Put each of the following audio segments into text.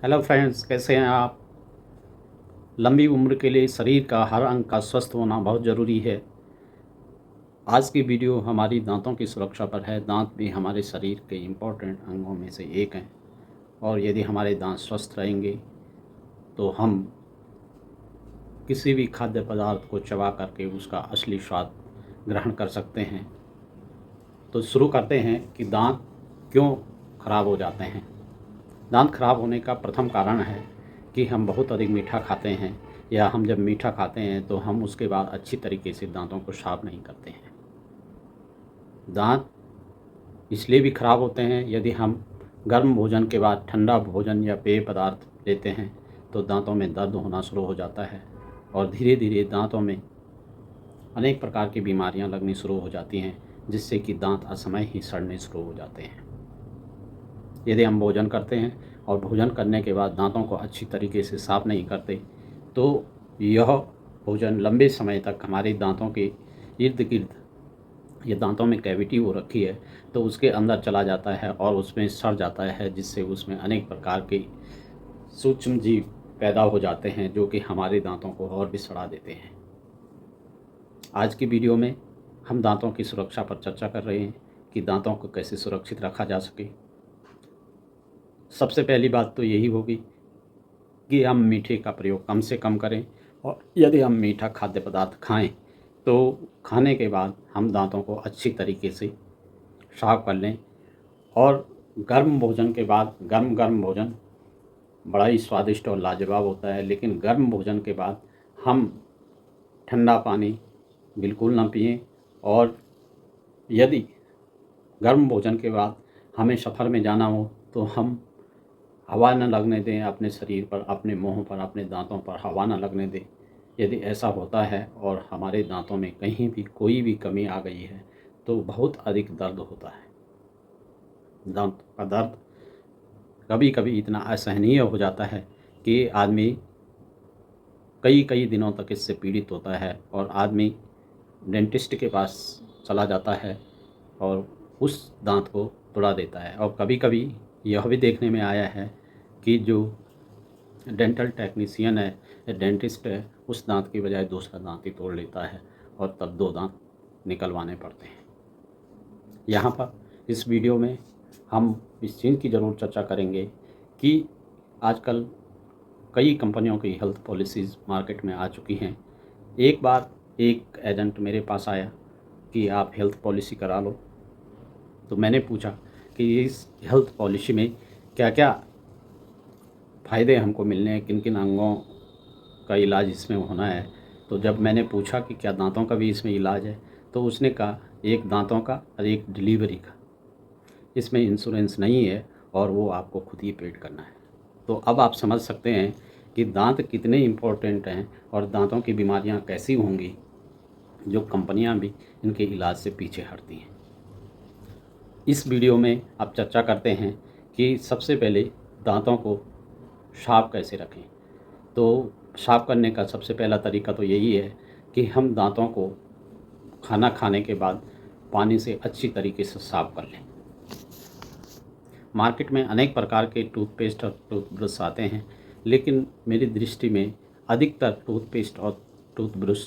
Hello friends, कैसे हैं आप। लंबी उम्र के लिए शरीर का हर अंग का स्वस्थ होना बहुत ज़रूरी है। आज की वीडियो हमारी दांतों की सुरक्षा पर है। दांत भी हमारे शरीर के इम्पोर्टेंट अंगों में से एक हैं और यदि हमारे दांत स्वस्थ रहेंगे तो हम किसी भी खाद्य पदार्थ को चबा करके उसका असली स्वाद ग्रहण कर सकते हैं। तो शुरू करते हैं कि दांत क्यों खराब हो जाते हैं। दांत खराब होने का प्रथम कारण है कि हम बहुत अधिक मीठा खाते हैं, या हम जब मीठा खाते हैं तो हम उसके बाद अच्छी तरीके से दांतों को साफ नहीं करते हैं। दांत इसलिए भी खराब होते हैं यदि हम गर्म भोजन के बाद ठंडा भोजन या पेय पदार्थ लेते हैं तो दांतों में दर्द होना शुरू हो जाता है और धीरे धीरे दांतों में अनेक प्रकार की बीमारियां लगनी शुरू हो जाती हैं, जिससे कि दांत असमय ही सड़ने शुरू हो जाते हैं। यदि हम भोजन करते हैं और भोजन करने के बाद दांतों को अच्छी तरीके से साफ़ नहीं करते तो यह भोजन लंबे समय तक हमारे दांतों के इर्द गिर्द, ये दांतों में कैविटी हो रखी है तो उसके अंदर चला जाता है और उसमें सड़ जाता है, जिससे उसमें अनेक प्रकार के सूक्ष्म जीव पैदा हो जाते हैं जो कि हमारे दांतों को और भी सड़ा देते हैं। आज की वीडियो में हम दांतों की सुरक्षा पर चर्चा कर रहे हैं कि दांतों को कैसे सुरक्षित रखा जा सके। सबसे पहली बात तो यही होगी कि हम मीठे का प्रयोग कम से कम करें, और यदि हम मीठा खाद्य पदार्थ खाएं तो खाने के बाद हम दांतों को अच्छी तरीके से साफ कर लें। और गर्म भोजन के बाद गर्म गर्म भोजन बड़ा ही स्वादिष्ट और लाजवाब होता है, लेकिन गर्म भोजन के बाद हम ठंडा पानी बिल्कुल ना पिएं। और यदि गर्म भोजन के बाद हमें सफ़र में जाना हो तो हम हवा न लगने दें अपने शरीर पर, अपने मुंह पर, अपने दांतों पर हवा न लगने दें। यदि ऐसा होता है और हमारे दांतों में कहीं भी कोई भी कमी आ गई है तो बहुत अधिक दर्द होता है। दांत का दर्द कभी कभी इतना असहनीय हो जाता है कि आदमी कई कई दिनों तक इससे पीड़ित होता है और आदमी डेंटिस्ट के पास चला जाता है और उस दांत को तुड़ा देता है। और कभी कभी यह भी देखने में आया है कि जो डेंटल टेक्नीशियन है या डेंटिस्ट है, उस दांत की बजाय दूसरा दांत ही तोड़ लेता है और तब दो दांत निकलवाने पड़ते हैं। यहाँ पर इस वीडियो में हम इस चीज़ की ज़रूर चर्चा करेंगे कि आजकल कई कंपनियों की हेल्थ पॉलिसीज़ मार्केट में आ चुकी हैं। एक बार एक एजेंट मेरे पास आया कि आप हेल्थ पॉलिसी करा लो। तो मैंने पूछा कि इस हेल्थ पॉलिसी में क्या क्या फ़ायदे हमको मिलने हैं, किन किन अंगों का इलाज इसमें होना है। तो जब मैंने पूछा कि क्या दांतों का भी इसमें इलाज है, तो उसने कहा एक दांतों का और एक डिलीवरी का, इसमें इंश्योरेंस नहीं है और वो आपको खुद ही पेड करना है। तो अब आप समझ सकते हैं कि दांत कितने इम्पोर्टेंट हैं और दांतों की बीमारियां कैसी होंगी जो कंपनियां भी इनके इलाज से पीछे हटती हैं। इस वीडियो में अब चर्चा करते हैं कि सबसे पहले दांतों को साफ कैसे रखें। तो साफ करने का सबसे पहला तरीका तो यही है कि हम दांतों को खाना खाने के बाद पानी से अच्छी तरीके से साफ कर लें। मार्केट में अनेक प्रकार के टूथपेस्ट और टूथब्रश आते हैं, लेकिन मेरी दृष्टि में अधिकतर टूथपेस्ट और टूथब्रश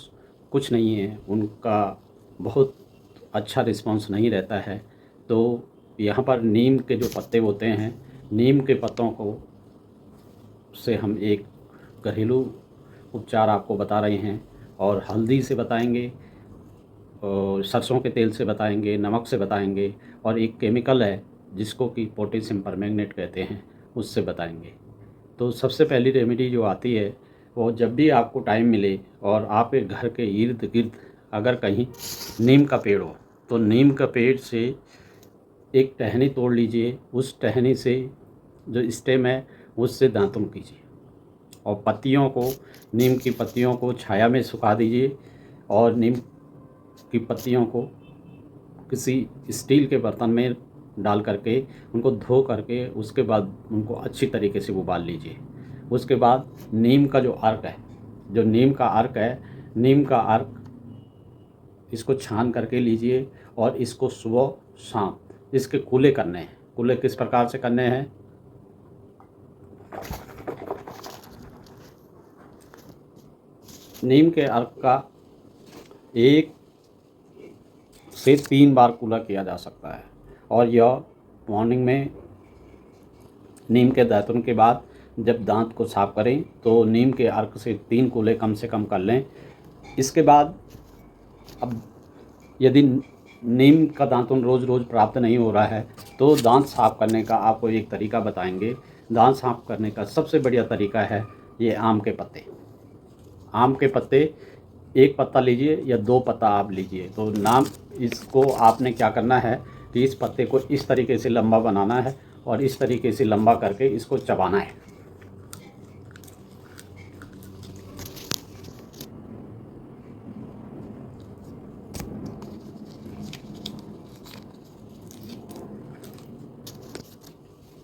कुछ नहीं है, उनका बहुत अच्छा रिस्पांस नहीं रहता है। तो यहाँ पर नीम के जो पत्ते होते हैं, नीम के पत्तों को से हम एक घरेलू उपचार आपको बता रहे हैं, और हल्दी से बताएंगे और सरसों के तेल से बताएंगे, नमक से बताएंगे, और एक केमिकल है जिसको कि पोटेशियम परमैंगनेट कहते हैं, उससे बताएंगे। तो सबसे पहली रेमेडी जो आती है वो जब भी आपको टाइम मिले और आपके घर के इर्द गिर्द अगर कहीं नीम का पेड़ हो तो नीम का पेड़ से एक टहनी तोड़ लीजिए। उस टहनी से जो स्टेम है उससे दांतुन कीजिए और पत्तियों को, नीम की पत्तियों को छाया में सुखा दीजिए और नीम की पत्तियों को किसी स्टील के बर्तन में डाल करके उनको धो करके उसके बाद उनको अच्छी तरीके से उबाल लीजिए। उसके बाद नीम का जो अर्क है, जो नीम का अर्क है, नीम का अर्क इसको छान करके लीजिए और इसको सुबह शाम इसके कूले करने हैं। कूले किस प्रकार से करने हैं, नीम के अर्क का 1 से 3 बार कुला किया जा सकता है और यह मॉर्निंग में नीम के दातुन के बाद जब दांत को साफ करें तो नीम के अर्क से 3 कूले कम से कम कर लें। इसके बाद अब यदि नीम का दातुन रोज़ रोज़ प्राप्त नहीं हो रहा है तो दांत साफ करने का आपको एक तरीका बताएंगे। दांत साफ करने का सबसे बढ़िया तरीका है ये आम के पत्ते। आम के पत्ते 1 पत्ता लीजिए या 2 पत्ता आप लीजिए। तो नाम इसको आपने क्या करना है कि इस पत्ते को इस तरीके से लंबा बनाना है और इस तरीके से लंबा करके इसको चबाना है।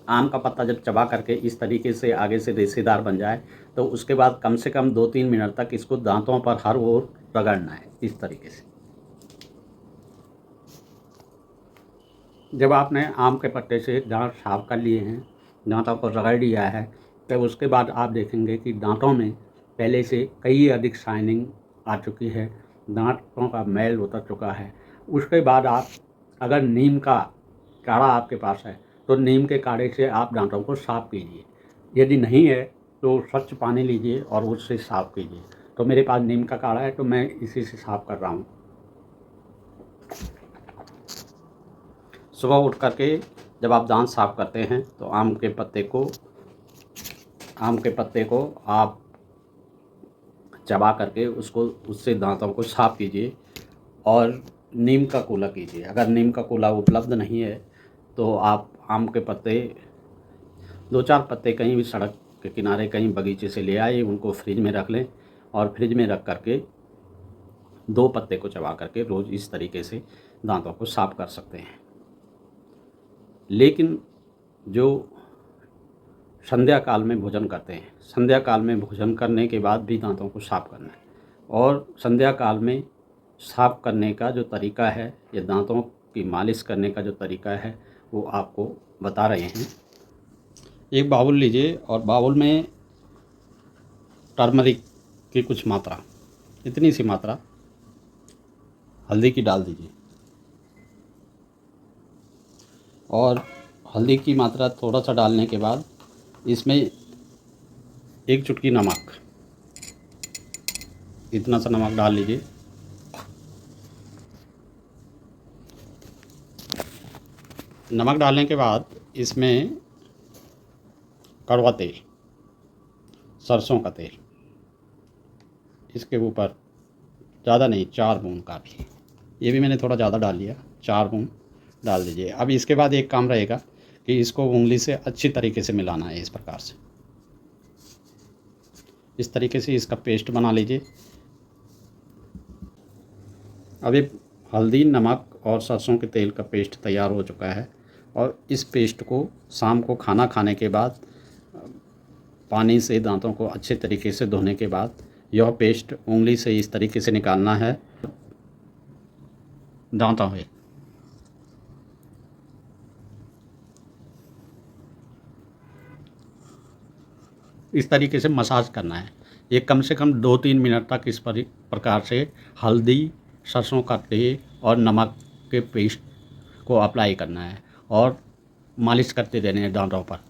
आम का पत्ता जब चबा करके इस तरीके से आगे से रेशेदार बन जाए तो उसके बाद कम से कम 2-3 मिनट तक इसको दांतों पर हर ओर रगड़ना है इस तरीके से। जब आपने आम के पत्ते से दांत साफ कर लिए हैं, दांतों को रगड़ लिया है, तब उसके बाद आप देखेंगे कि दांतों में पहले से कई अधिक शाइनिंग आ चुकी है, दांतों का मैल उतर चुका है। उसके बाद आप अगर नीम का काढ़ा आपके पास है तो नीम के काढ़े से आप दांतों को साफ़ कीजिए। यदि नहीं है तो स्वच्छ पानी लीजिए और उससे साफ़ कीजिए। तो मेरे पास नीम का काढ़ा है तो मैं इसी से साफ़ कर रहा हूँ। सुबह उठ करके जब आप दांत साफ़ करते हैं तो आम के पत्ते को आप चबा करके उससे दांतों को साफ़ कीजिए और नीम का कूला कीजिए। अगर नीम का कूला उपलब्ध नहीं है तो आप आम के पत्ते 2-4 पत्ते कहीं भी सड़क के किनारे कहीं बगीचे से ले आए, उनको फ्रिज में रख लें और फ्रिज में रख करके 2 पत्ते को चबा करके रोज़ इस तरीके से दांतों को साफ़ कर सकते हैं। लेकिन जो संध्या काल में भोजन करते हैं, संध्या काल में भोजन करने के बाद भी दांतों को साफ़ करना है और संध्या काल में साफ़ करने का जो तरीका है या दांतों की मालिश करने का जो तरीका है वो आपको बता रहे हैं। एक बाउल लीजिए और बाउल में टर्मरिक की कुछ मात्रा, इतनी सी मात्रा हल्दी की डाल दीजिए और हल्दी की मात्रा थोड़ा सा डालने के बाद इसमें 1 चुटकी नमक, इतना सा नमक डाल लीजिए। नमक डालने के बाद इसमें कड़वा तेल, सरसों का तेल, इसके ऊपर ज़्यादा नहीं 4 बूंद काफ़ी, ये भी मैंने थोड़ा ज़्यादा डाल लिया, 4 बूंद डाल दीजिए। अब इसके बाद एक काम रहेगा कि इसको उंगली से अच्छी तरीके से मिलाना है। इस प्रकार से इस तरीके से इसका पेस्ट बना लीजिए। अभी हल्दी, नमक और सरसों के तेल का पेस्ट तैयार हो चुका है और इस पेस्ट को शाम को खाना खाने के बाद पानी से दांतों को अच्छे तरीके से धोने के बाद यह पेस्ट उंगली से इस तरीके से निकालना है दांतों में। इस तरीके से मसाज करना है। ये कम से कम 2-3 मिनट तक इस प्रकार से हल्दी, सरसों का तेल और नमक के पेस्ट को अप्लाई करना है और मालिश करते रहने हैं दांतों पर।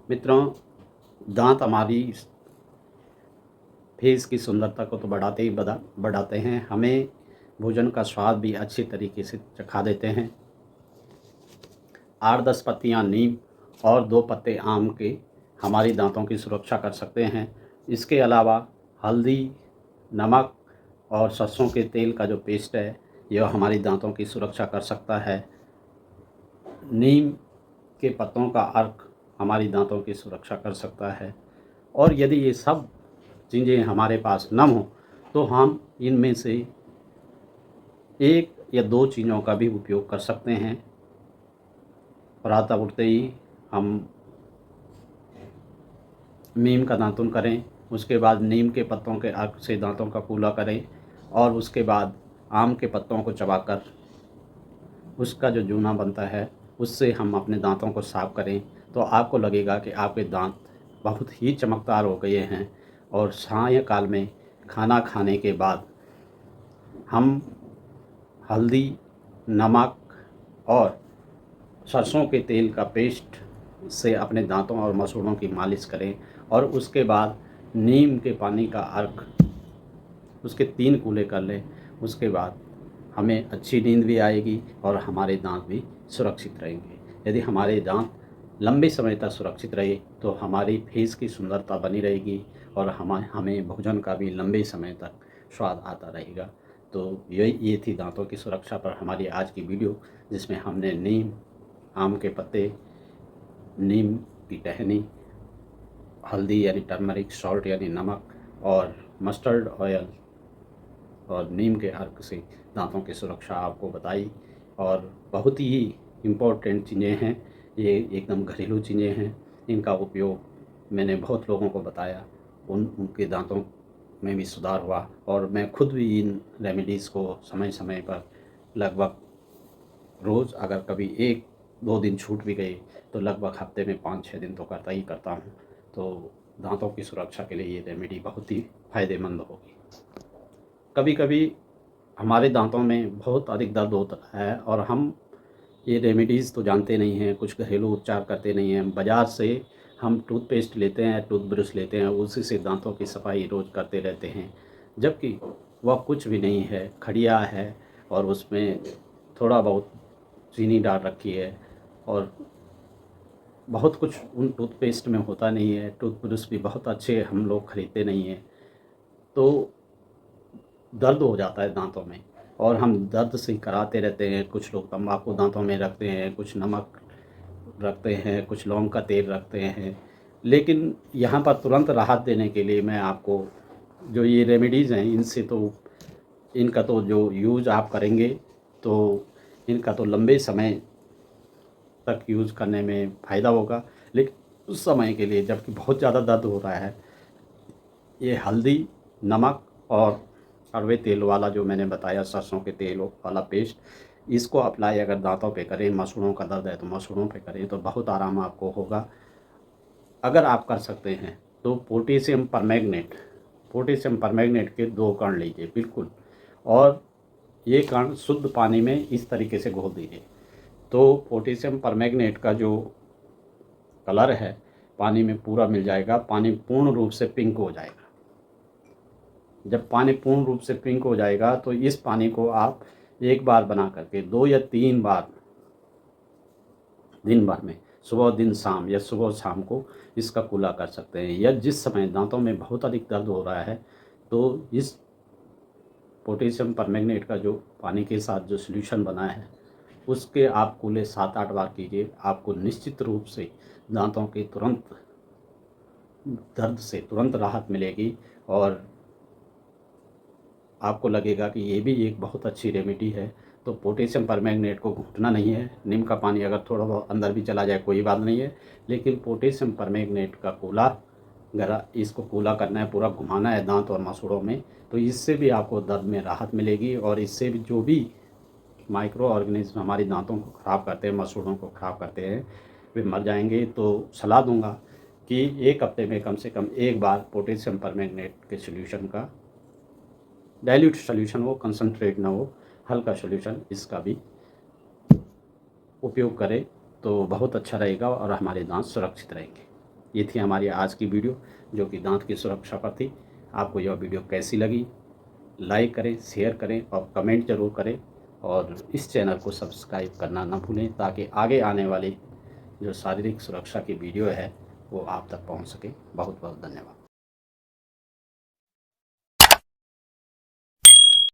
मित्रों, दांत हमारी फेस की सुंदरता को तो बढ़ाते हैं, हमें भोजन का स्वाद भी अच्छी तरीके से चखा देते हैं। 8-10 पत्तियां नीम और 2 पत्ते आम के हमारी दांतों की सुरक्षा कर सकते हैं। इसके अलावा हल्दी, नमक और सरसों के तेल का जो पेस्ट है यह हमारी दांतों की सुरक्षा कर सकता है। नीम के पत्तों का अर्क हमारी दांतों की सुरक्षा कर सकता है और यदि ये सब चीज़ें हमारे पास न हो तो हम इनमें से 1 या 2 चीज़ों का भी उपयोग कर सकते हैं। प्रातः उठते ही हम नीम का दातुन करें, उसके बाद नीम के पत्तों के अर्क से दांतों का कूला करें और उसके बाद आम के पत्तों को चबाकर उसका जो जूना बनता है उससे हम अपने दांतों को साफ़ करें तो आपको लगेगा कि आपके दांत बहुत ही चमकदार हो गए हैं। और सायंकाल में खाना खाने के बाद हम हल्दी, नमक और सरसों के तेल का पेस्ट से अपने दांतों और मसूड़ों की मालिश करें और उसके बाद नीम के पानी का अर्क उसके 3 कूले कर लें। उसके बाद हमें अच्छी नींद भी आएगी और हमारे दांत भी सुरक्षित रहेंगे। यदि हमारे दांत लंबे समय तक सुरक्षित रहे तो हमारी फेस की सुंदरता बनी रहेगी और हमें भोजन का भी लंबे समय तक स्वाद आता रहेगा। तो ये थी दांतों की सुरक्षा पर हमारी आज की वीडियो, जिसमें हमने नीम, आम के पत्ते, नीम की टहनी, हल्दी यानी टर्मरिक, सॉल्ट यानी नमक और मस्टर्ड ऑयल और नीम के अर्क से दांतों की सुरक्षा आपको बताई। और बहुत ही इम्पोर्टेंट चीज़ें हैं, ये एकदम घरेलू चीज़ें हैं। इनका उपयोग मैंने बहुत लोगों को बताया, उनके दांतों में भी सुधार हुआ और मैं खुद भी इन रेमेडीज़ को समय समय पर लगभग रोज़, अगर कभी 1-2 दिन छूट भी गए तो लगभग हफ्ते में 5-6 दिन तो करता ही करता हूँ। तो दांतों की सुरक्षा के लिए ये रेमेडी बहुत ही फ़ायदेमंद होगी। कभी कभी हमारे दांतों में बहुत अधिक दर्द होता है और हम ये रेमेडीज़ तो जानते नहीं हैं, कुछ घरेलू उपचार करते नहीं हैं। बाज़ार से हम टूथपेस्ट लेते हैं, टूथब्रश लेते हैं, उसी से दांतों की सफाई रोज़ करते रहते हैं, जबकि वह कुछ भी नहीं है, खड़िया है और उसमें थोड़ा बहुत चीनी डाल रखी है और बहुत कुछ उन टूथपेस्ट में होता नहीं है। टूथब्रश भी बहुत अच्छे हम लोग खरीदते नहीं हैं, तो दर्द हो जाता है दांतों में और हम दर्द से कराते रहते हैं। कुछ लोग तंबाकू दांतों में रखते हैं, कुछ नमक रखते हैं, कुछ लौंग का तेल रखते हैं। लेकिन यहाँ पर तुरंत राहत देने के लिए मैं आपको जो ये रेमेडीज़ हैं, इनका तो जो यूज़ आप करेंगे तो इनका तो लंबे समय तक यूज़ करने में फ़ायदा होगा। लेकिन उस समय के लिए जबकि बहुत ज़्यादा दर्द हो रहा है, ये हल्दी, नमक और कड़वे तेल वाला जो मैंने बताया, सरसों के तेल वाला पेस्ट, इसको अप्लाई अगर दांतों पे करें, मसूड़ों का दर्द है तो मसूड़ों पे करें तो बहुत आराम आपको होगा। अगर आप कर सकते हैं तो पोटेशियम परमैंगनेट के 2 कण लीजिए बिल्कुल, और ये कण शुद्ध पानी में इस तरीके से घोल दीजिए तो पोटेशियम परमैंगनेट का जो कलर है पानी में पूरा मिल जाएगा। पानी पूर्ण रूप से पिंक हो जाएगा। जब पानी पूर्ण रूप से पिंक हो जाएगा तो इस पानी को आप एक बार बना करके 2 या 3 बार दिन भर में, सुबह दिन शाम या सुबह शाम को इसका कुल्ला कर सकते हैं। या जिस समय दांतों में बहुत अधिक दर्द हो रहा है तो इस पोटेशियम परमैंगनेट का जो पानी के साथ जो सॉल्यूशन बना है उसके आप कुल्ले 7-8 बार कीजिए। आपको निश्चित रूप से दांतों के तुरंत दर्द से तुरंत राहत मिलेगी और आपको लगेगा कि ये भी एक बहुत अच्छी रेमेडी है। तो पोटेशियम परमैंगनेट को घुटना नहीं है। नीम का पानी अगर थोड़ा बहुत अंदर भी चला जाए कोई बात नहीं है, लेकिन पोटेशियम परमैंगनेट का कूला इसको कूला करना है, पूरा घुमाना है दांत और मसूड़ों में, तो इससे भी आपको दर्द में राहत मिलेगी और इससे भी जो भी माइक्रो ऑर्गेनिज्म हमारे दांतों को ख़राब करते हैं, मसूड़ों को ख़राब करते हैं, वे मर जाएंगे। तो सलाह दूंगा कि 1 हफ्ते में कम से कम 1 बार पोटेशियम परमैंगनेट के सॉल्यूशन का, डाइल्यूट सॉल्यूशन हो, कंसनट्रेट ना हो, हल्का सॉल्यूशन, इसका भी उपयोग करें तो बहुत अच्छा रहेगा और हमारे दांत सुरक्षित रहेंगे। ये थी हमारी आज की वीडियो जो कि दांत की सुरक्षा पर थी। आपको यह वीडियो कैसी लगी, लाइक करें, शेयर करें और कमेंट ज़रूर करें और इस चैनल को सब्सक्राइब करना ना भूलें ताकि आगे आने वाली जो शारीरिक सुरक्षा की वीडियो है वो आप तक पहुंच सके। बहुत बहुत धन्यवाद।